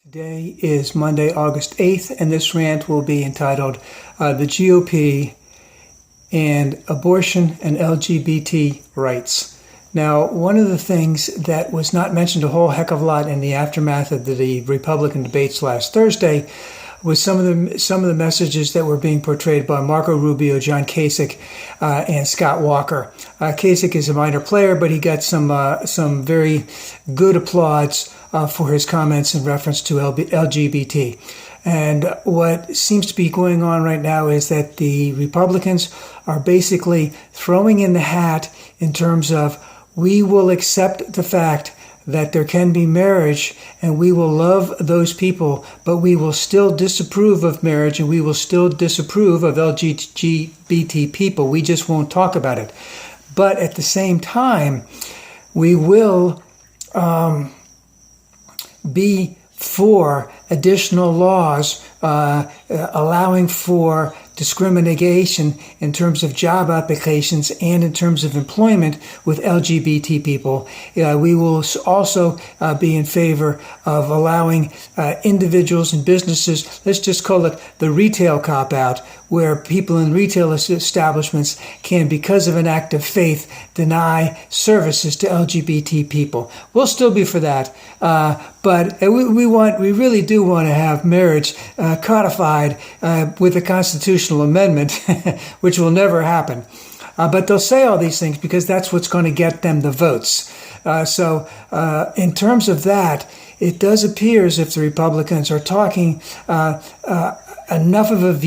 Today is Monday, August 8th, and this rant will be entitled The GOP and Abortion and LGBT Rights. Now, one of the things that was not mentioned a whole heck of a lot in the aftermath of the Republican debates last Thursday was some of the messages that were being portrayed by Marco Rubio, John Kasich, and Scott Walker. Kasich is a minor player, but he got some very good applause for his comments in reference to LGBT. And what seems to be going on right now is that the Republicans are basically throwing in the hat in terms of, we will accept the fact that there can be marriage and we will love those people, but we will still disapprove of marriage and we will still disapprove of LGBT people. We just won't talk about it. But at the same time, we will be for additional laws allowing for discrimination in terms of job applications and in terms of employment with LGBT people. We will also be in favor of allowing individuals and businesses, let's just call it the retail cop-out, where people in retail establishments can, because of an act of faith, deny services to LGBT people. We'll still be for that, but we really do want to have marriage codified with a constitutional amendment, which will never happen. But they'll say all these things because that's what's going to get them the votes. So in terms of that, it does appear as if the Republicans are talking enough of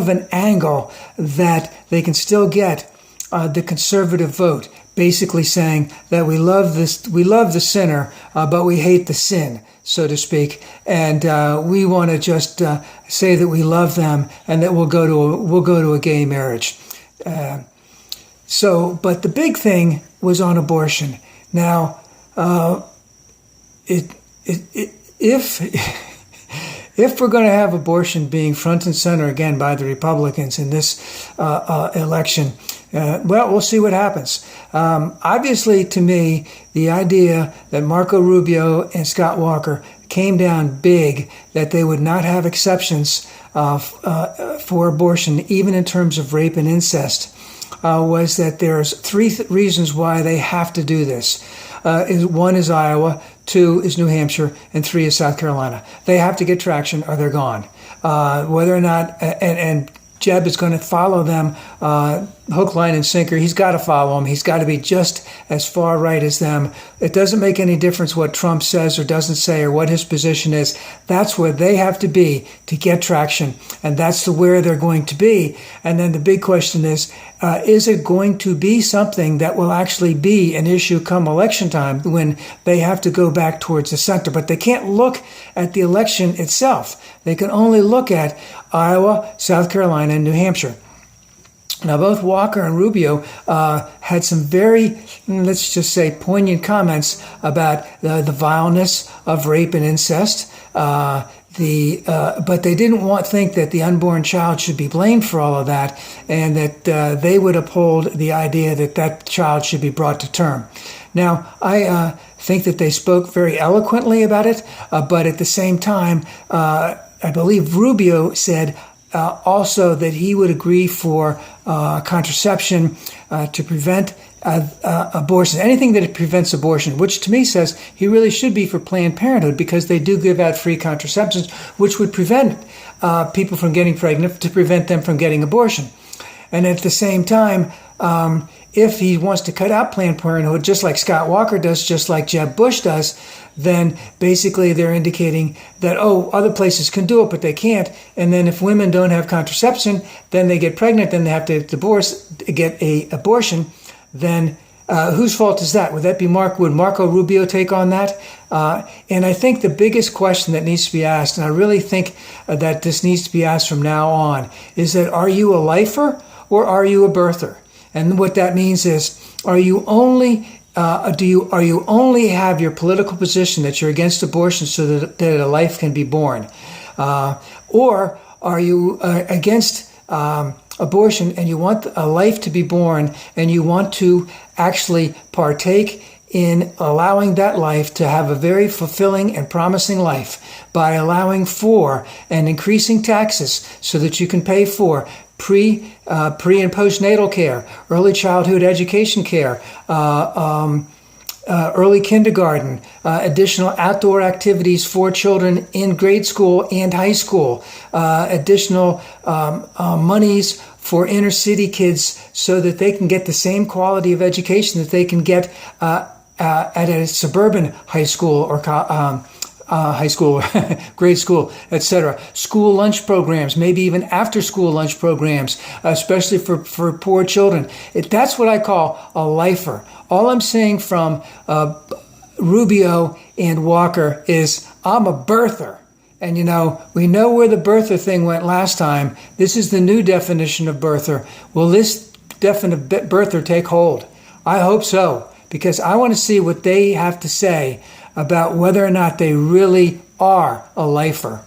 an angle that they can still get the conservative vote, basically saying that we love the sinner, but we hate the sin, so to speak, and we want to just say that we love them and that we'll go to a gay marriage. But the big thing was on abortion. Now, if we're going to have abortion being front and center again by the Republicans in this election, well, we'll see what happens. Obviously, to me, the idea that Marco Rubio and Scott Walker came down big, that they would not have exceptions for abortion, even in terms of rape and incest, was that there's three reasons why they have to do this. One is Iowa, two is New Hampshire, and three is South Carolina. They have to get traction or they're gone. Whether or not, and Jeb is going to follow them hook, line, and sinker. He's got to follow them. He's got to be just as far right as them. It doesn't make any difference what Trump says or doesn't say or what his position is. That's where they have to be to get traction, and that's where they're going to be. And then the big question is it going to be something that will actually be an issue come election time when they have to go back towards the center? But they can't look at the election itself. They can only look at Iowa, South Carolina, and New Hampshire. Now, both Walker and Rubio had some very, let's just say, poignant comments about the vileness of rape and incest. But they didn't think that the unborn child should be blamed for all of that, and that they would uphold the idea that that child should be brought to term. Now, I think that they spoke very eloquently about it, but at the same time, I believe Rubio said also that he would agree for contraception to prevent abortion, anything that prevents abortion, which to me says he really should be for Planned Parenthood, because they do give out free contraceptions, which would prevent people from getting pregnant, to prevent them from getting abortion. And at the same time, if he wants to cut out Planned Parenthood, just like Scott Walker does, just like Jeb Bush does, then basically they're indicating that, other places can do it, but they can't. And then if women don't have contraception, then they get pregnant, then they have to get an abortion. Then whose fault is that? Would that be would Marco Rubio take on that? And I think the biggest question that needs to be asked, and I really think that this needs to be asked from now on, is that, are you a lifer or are you a birther? And what that means is, are you only have your political position that you're against abortion so that a life can be born, or are you against abortion and you want a life to be born and you want to actually partake in allowing that life to have a very fulfilling and promising life by allowing for and increasing taxes so that you can pay for pre and postnatal care, early childhood education care, early kindergarten, additional outdoor activities for children in grade school and high school, additional monies for inner city kids so that they can get the same quality of education that they can get at a suburban high school or high school, grade school, etc. School lunch programs, maybe even after school lunch programs, especially for poor children. That's what I call a lifer. All I'm saying from Rubio and Walker is I'm a birther. And, we know where the birther thing went last time. This is the new definition of birther. Will this definite birther take hold? I hope so, because I want to see what they have to say about whether or not they really are a lifer.